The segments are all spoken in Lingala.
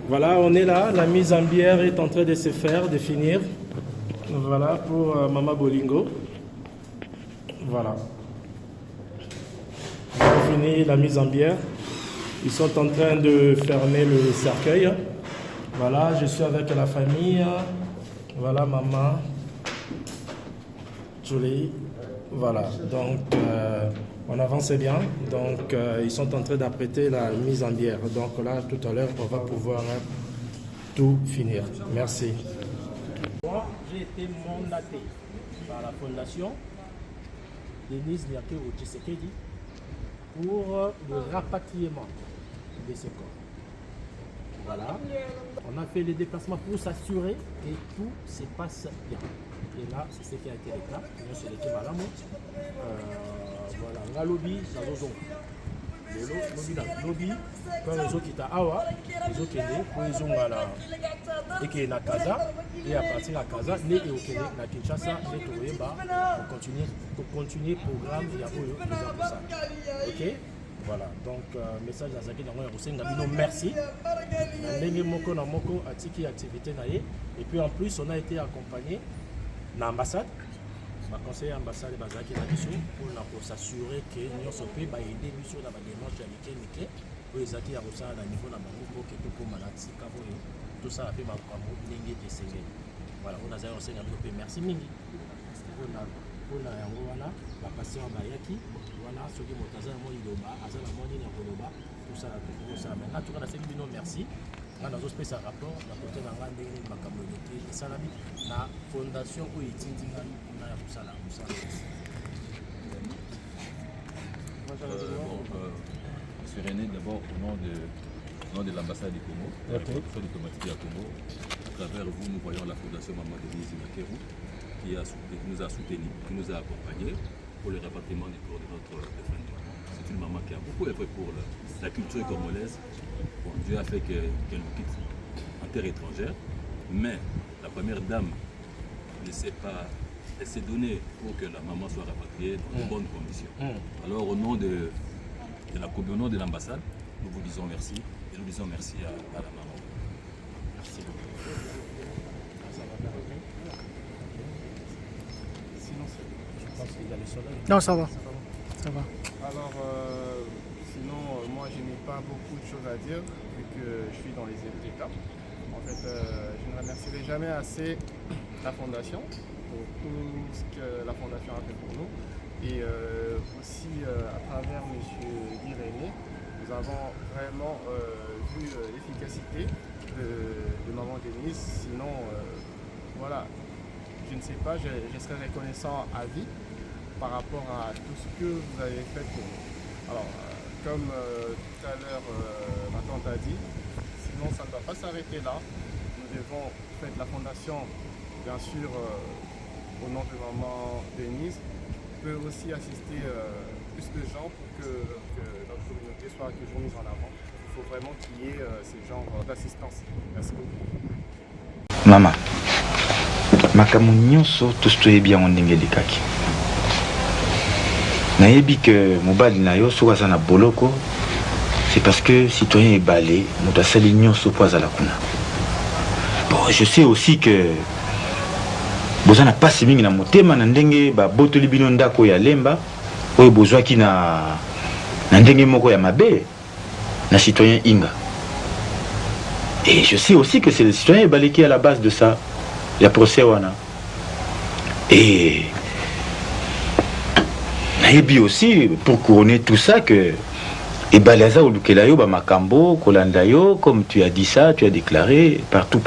Voilà, on est là, la mise en bière est en train de se faire, de finir. Voilà pour Mama Bolingo. Voilà. On a fini la mise en bière. Ils sont en train de fermer le cercueil. Voilà, je suis avec la famille. Voilà, maman. Jolie. Voilà, donc on avance bien. Donc ils sont en train d'apprêter la mise en bière. Donc là, tout à l'heure, on va pouvoir tout finir. Merci. Moi, j'ai été mandaté par la fondation Denise Nyakero Tshisekedi pour le rapatriement de ce corps. Voilà. On a fait les déplacements pour s'assurer que tout se passe bien. Et là, c'est ce qui a été le cas. Nous, c'est l'équipe à l'amour. Voilà. On a lobby, ça lobby, quand les autres qui awa, les autres qui sont pour les autres et qui sont à Kaza, et à partir de Kaza, les et au Kenya, na Kinshasa, les Toureba, pour continuer le programme, il y a pour ça. Ok? Voilà, donc message à Zaki Nango Yarousen, merci. Ndenge moko na moko atiki activité naie. Et puis en plus, on a été accompagné dans l'ambassade. Ma conseiller ambassade de Bazaki Nabiso pour s'assurer que nous sommes aider sur la démarche avec Nike pour les acquis à Rosa à niveau de pour que tout comme Malati Kavoyo tout ça a fait ma camo Ningi et Sengé. Voilà, on a zéro Sengé merci Mingi. On a Yangoana, la passion Bayaki, voilà, ceux qui m'ont tasé à mon idoba, à la monnaie à Koloba, tout ça, maintenant tout le monde a fait merci. On a un spécial rapport, on a côté dans la communauté, et ça la fondation où il dit Monsieur René, d'abord au nom de l'ambassade du Congo, l'ambassade diplomatique du Congo, à travers vous, nous voyons la fondation Maman Denise Nyakero qui nous a soutenus, qui nous a accompagnés pour le rapatriement du corps de notre défunt. C'est une maman qui a beaucoup œuvré pour la culture congolaise. Bon, Dieu a fait qu'elle nous quitte en terre étrangère, mais la première dame ne sait pas. Elle s'est donnée pour que la maman soit rapatriée dans de bonnes conditions. Alors au nom de l'ambassade, nous vous disons merci et nous disons merci à la maman. Merci beaucoup. Sinon, je pense qu'il y a le soleil. Non, ça va. Ça va. Alors, sinon, moi je n'ai pas beaucoup de choses à dire vu que je suis dans les étapes. En fait, je ne remercierai jamais assez la fondation pour tout ce que la fondation a fait pour nous. Et aussi à travers M. Guy René, nous avons vraiment vu l'efficacité de Maman Denise. Sinon, voilà, je ne sais pas, je serai reconnaissant à vie par rapport à tout ce que vous avez fait pour nous. Alors, comme tout à l'heure ma tante a dit, sinon ça ne doit pas s'arrêter là. Nous devons faire de la fondation, bien sûr, au nom de Maman Denise, peut aussi assister plus de gens pour que notre communauté soit toujours mise en avant. Il faut vraiment qu'il y ait ce genre d'assistance. Merci beaucoup. Maman, makambo nyonso toyebi yango ndenge elekaki. Nayebi que mobali na yo soki aza na boloko, c'est parce que citoyen ebale moto asali nyonso po azala kuna. Bon, je sais aussi que boza na pasi mingi na motema na ndenge babotoli bino ndako ya lemba oyo bozwaki na ndenge moko ya mabe na citoyen Inga. Et je sais aussi que c'est le citoyen ebale qui est à la base de ça, ya procès wana. Et nayebi aussi pour couronner tout ça que ebalaza olukela yo ba makambo kolanda yo, comme tu as dit ça, tu as déclaré partout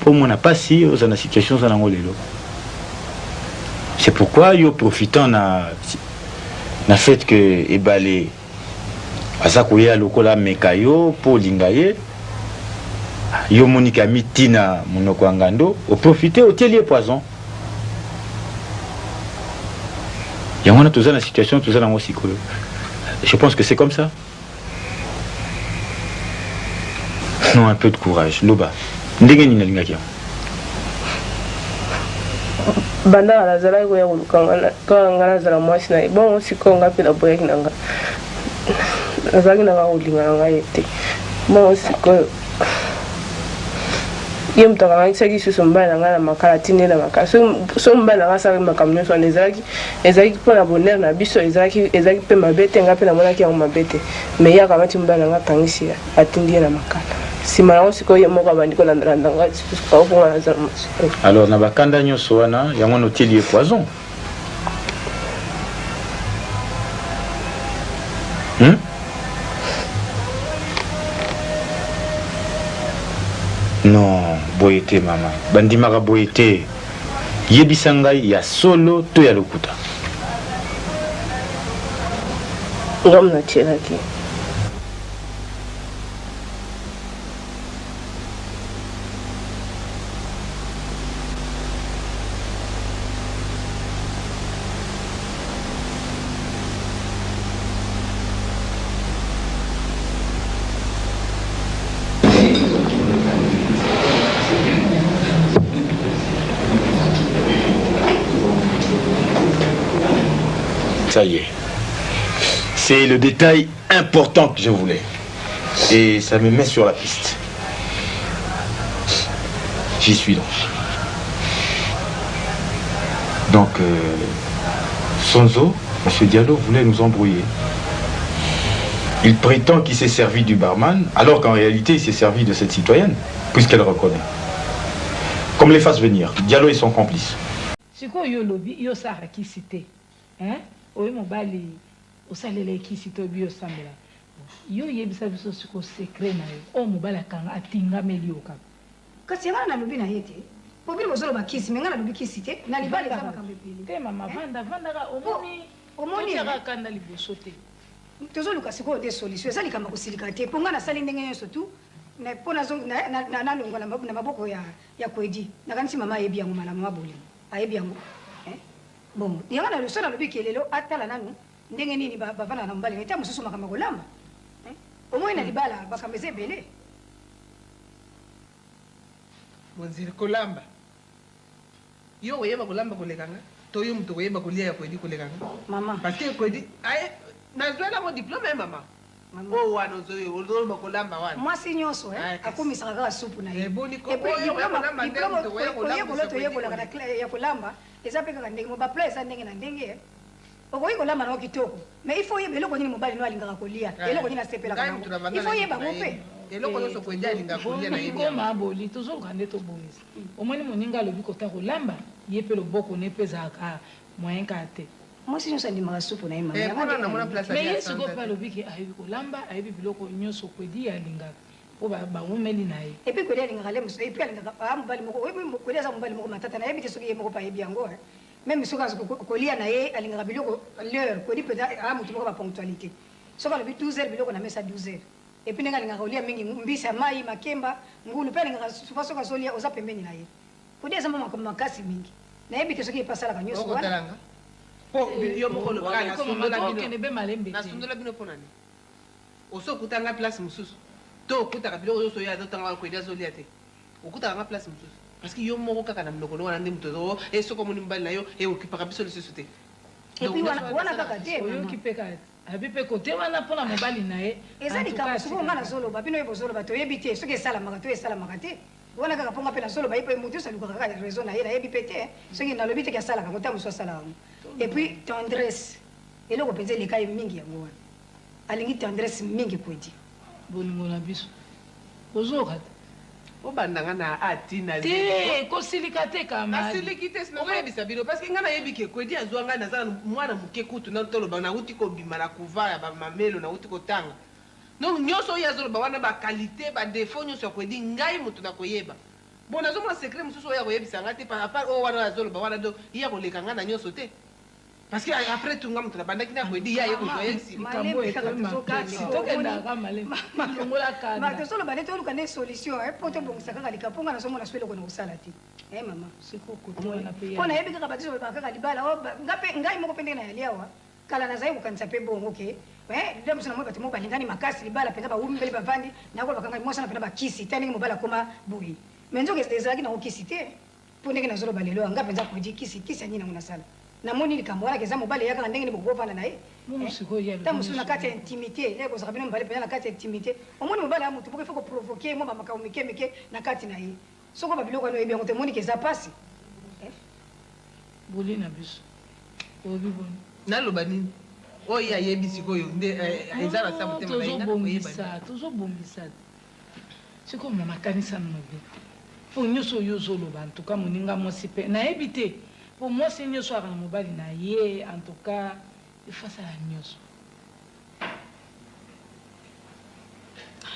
pour moi n'a pas si dans la situation za nango lelo. C'est pourquoi yo profitant na fait que ebale azakoya lokola mekayo pour lingaye yo monika mitina monoko ngando au profiter au telier poison. Il y a toute la situation, tout ça dans aussi. Je pense que c'est comme ça. Non, un peu de courage. Loba. Ndenge ni nalinga kia. Banda la zala ko ya ulukanga ka ngana zala mwasi na bon siko ngapi la boya kinanga. Azali na ulinga nga yete. Bon siko ye moto akangisaki susu mobali na ngai na makala tinde na makala so mobali na ngai asalaki makambo nyonso wana ezalaki mpona bonheur na biso ezalaki mpe mabe te ngai mpe namonaki yango mabe te mais ye akamati mobali na ngai akangisi atindi ye na makala nsima nango sikoyo ye moko abandi kolandalanda ngai kaokonga nazala mosi. Alors na bakanda nyonso wana yango wana otieli ye poison. Non, boyete mama. Bandimaka boyete. Yebisa ngai ya solo to ya lokuta. Ngam na tielaki. Ça y est. C'est le détail important que je voulais. Et ça me met sur la piste. J'y suis donc. Donc, Sonzo, M. Diallo voulait nous embrouiller. Il prétend qu'il s'est servi du barman, alors qu'en réalité, il s'est servi de cette citoyenne, puisqu'elle reconnaît. Comme les fasse venir, Diallo est son complice. C'est quoi yo lobby, yo sara qui cité? Hein? Oyo mobali osalele qui cité bio sambela. Yo yebisa biso siko secret na yo. O mobali kanga atinga melioka. Kasi ngana na lobby na yete. Pobili bozolo bakisi, mais ngana lobby kisi te. Na libali za makambe pili. Te mama vanda ka omoni ka kanda liboso te. Tozoluka siko des solutions. Ezali kama kosilika te. Ponga na sali ndenge nyonso tu. Na pona zo na longo na maboko ya kwedi. Na kanisi mama yebi yango malamu maboli. Ayebi yango. Bon, yanga na leso na lobi kelelo atala nanu ndenge nini bavana na mbali eta mususu makamba kolamba. Omoi na libala bakambeze belé. Monzira kolamba. Yo oyeba kolamba kolekanga. To yo mtu oyeba kolia ya kwedi kolekanga. Mama. Parce que kwedi ay nazwela mo diplôme mama. Oh wana ozo bakolamba wana. Mwasi nyonso akomisa kaka supu na ye. Boni ko ya kolamba eza pe kaka ndenge mo ba place ndenge na ndenge. Okoyi kolamba na kitoko. Mais il faut yeba eloko nini mobali no alingaka kolia. Eloko nini asepela kana. Il faut yeba mope. Eloko nyonso kwedi alinga kolia na yebi. Ko maboli tozoka nde to bongisa. Omoni moninga lobi kota kolamba ye pe loboko ne peza ka moyen ka te. Moi si nyonso ndimaka supu na ye mama. Mais yesu ko pa lobi ke ayebi kolamba ayebi biloko nyonso kwedi alingaka. O ba umeli na ye. Et puis kwedi alingaka le muso et puis alingaka mobali moko kwedi za mobali moko matata na yebi te soki ye moko pa yebi yango. Même soki kolia na ye alingaka biloko l'heure kwedi peut mutu moko ba ponctualité. Soki alobi 12h biloko na mesa 12h. Et puis nenga alingaka kolia mingi mbisa mai makemba ngulu pe alingaka soki azolia oza pembeni na ye. Kwedi za mama makasi mingi. Na yebi te soki ye pasala kanyoso wana. Po yo mokolo kana na sundola bino pona ni oso kutanga place mususu to kutaka biloko yo so ya to tanga ko dia zolia te okutaka nga place mususu parce que yo moko kaka na mnoko wana ndi muto e soko moni mbali na yo e okipaka biso lisusu te et puis wana kaka te yo kipeka abi pe kote wana pona mobali na ye ezali kama suko ngana zolo ba bino yebo zolo ba to yebi te soki esala maka te wana kaka ponga pe na zolo ba yebi mutu saluka kaka raison na ye na yebi pe te soki na lobi te ka sala ka mota muso sala et puis tendresse eloko penza eleka ye mingi yango wana alingi tendresse mingi kwedi bolingo na biso ozoka te obandanga na atina te kosilika te kama asiliki te sino koyebisa bino parce que nga nayebi ke kwedi azwa ngai naza mwana moke kutu na toloba nauti kobima na kuva ya bamamelo nauti kotanga donc nyonso oyo azoloba wana bakalite badefo nyonso ya kwedi ngai moto na koyeba bon nazomona secret mosusu oyo ya koyebisa nga te par rapport oyo wana azoloba wana do iya koleka nga na nyonso te parce que après tout nga moto na bandaki na kwedi ya ye kozwa ye nsima tozoloba nde toluka nde solution po tobongisa kaka likapo nga nazomona so eloko na kosala te mama mpo nayebi kaka batizolobaka kaka libala ngai moko mpe ndenge na yali awa kala nazali kokanisa mpe bongo ke nde moso na moi bato moko balingani makasi libala mpenza bawumi mbeli bavandi nakoloba kanga mwasana mpenza bakisi te ndenge mobali akoma boye mais nzoki ezalaki nango kisi te mpo ndenge nazoloba lelo anga mpenza kodi kisi yanini nango nasala namoni likambo wana keza mobali eyakaka ndenge nini bokovanda na ye ta mosusu na kati ya intimité nde kozaka bino mobali mpenza na kati ya intimité omoni mobali ya motu poko ifo koprovoke mwa bamakambo mike na kati na ye soko babiloko wana oyebi yango te moni ke eza pasi boli na biso oyebi boni naloba nini oyo ayebi sikoyo nde eza na sa motema tozobombisa te sikoyo mama kanisa na mabe mpo nyonso oyo ozoloba antuka moninga mwasi mpe nayebi te mpo mwasi nyonso aka na mobali na ye antuka efasala nyonso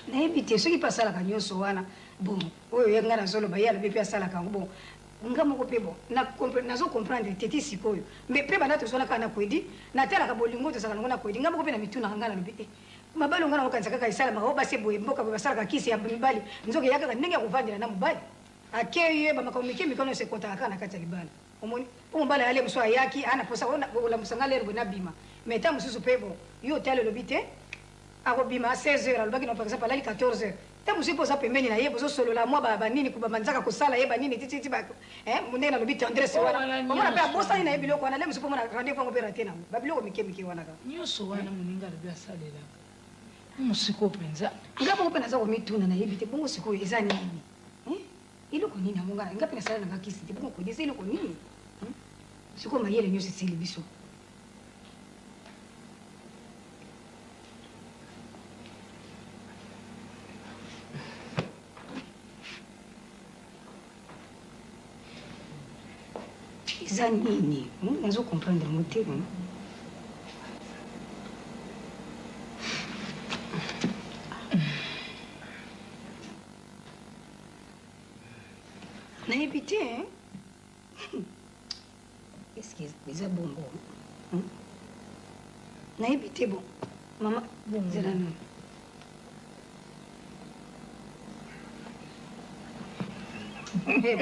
nayebi te soki mpe asalaka nyonso wana bon oyo ye nga nazoloba ye alobi mpe asalaka yango bon nga moko mpe bon nazo-comprendre teti sikoyo mais mpe banda tozwanaka na kwedi natalaka bolingo tozalaka nango na kwedi nga moko mpe na mitunaka nga nalobi mabali onga nakokanisa kaka esalamaka o basi boye mboka boye basalaka kisi ya mibali nzoka eya kaka ndenge ya kovandela na mobali akeye bamakambo mike mikano nyonso ekontaka kaka na kati ya libala omoni mpo mobali ayale mosu ayaki ana posa olamusanga lere boye nabima mais ta mosusu mpe bon yo otali olobi te akobima 16 heures alobaki na par exemple alali 14 heures ta mosusu mpo oza pembeni na ye bozosolola mwa banini bamanzaka kosala ye banini tititi ndenge nalobi tendresse wana omona mpe abosani na ye biloko wana le mosusu mpo mona rendez-vous yango mpe rate nango babiloko mike mike wana kaka nyonso wana moninga alobi asalelaka mosiko mpenza nga moko mpe naza komituna nayebi te bongo sikoyo eza nini eloko nini yango nga mpe nasala nanga kisi te bongo kodi eza eloko nini sikoyo mayele nyonso esili biso eza nini nazo comprendre ngo te nayebi te eske eza bongo nayebi te bon mama nzela nini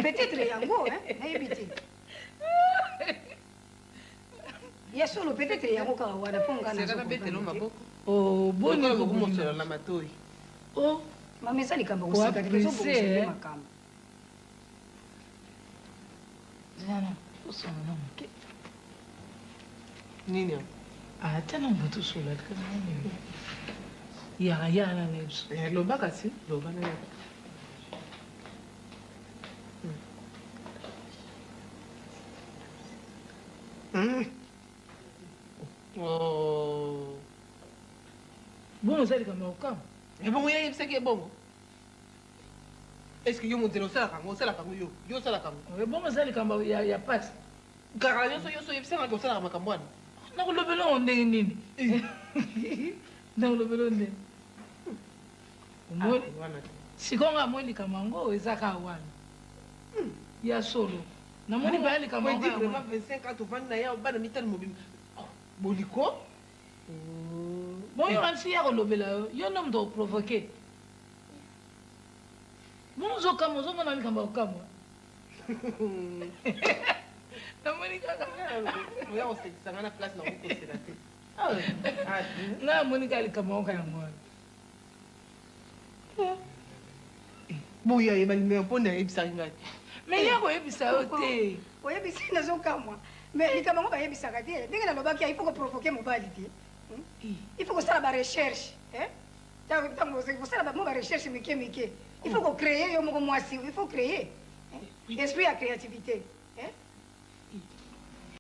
peut-être yango nayebi te ya solo peut-être yango kaka wana mpo nga betelo maboko bonimokomosela na matoi mama eza likambo kosika te tozobongisa makambo zana osona na moke nini yango atana moto osolalika yaka yaka na na biso loba kasi loba na yo bongo eza likambo ya kokama ebongo yayebisaki ebongo estce yo mondele osalaka yango osalaka yango yo osalaka yango ebongo eza likambo ya pasi kaka nyonso nyonso oyebisangaki osalaka makambo wana nakolobela ngo ndenge nini nakolobela ngo ndenge omoni sikongo amoi likambo yango eza kaka wana ya solo namoni baya likambo yango vraiment 25 ans tovandi na ya bana mitano mobima boliko bongo wansi ya kolobela yo nde moto oprovoke bongo ozokama ozomona likambo ya kokamwa namoni kaka oya kosekisanga na place na kokosela te nga amoni kaka likambo yango yango wana boya yebalinga mpo nayebisaki ngai me ya koyebisa yo te oyebisi nazokamwa mais likambo yango bayebisaka te ndenge nalobaki il faut koprovoke mobali te il faut kosala barecherche ntango kosala mo barecherche mike mike il faut kocreye yo moko mwasi il faut créer esprit ya créativité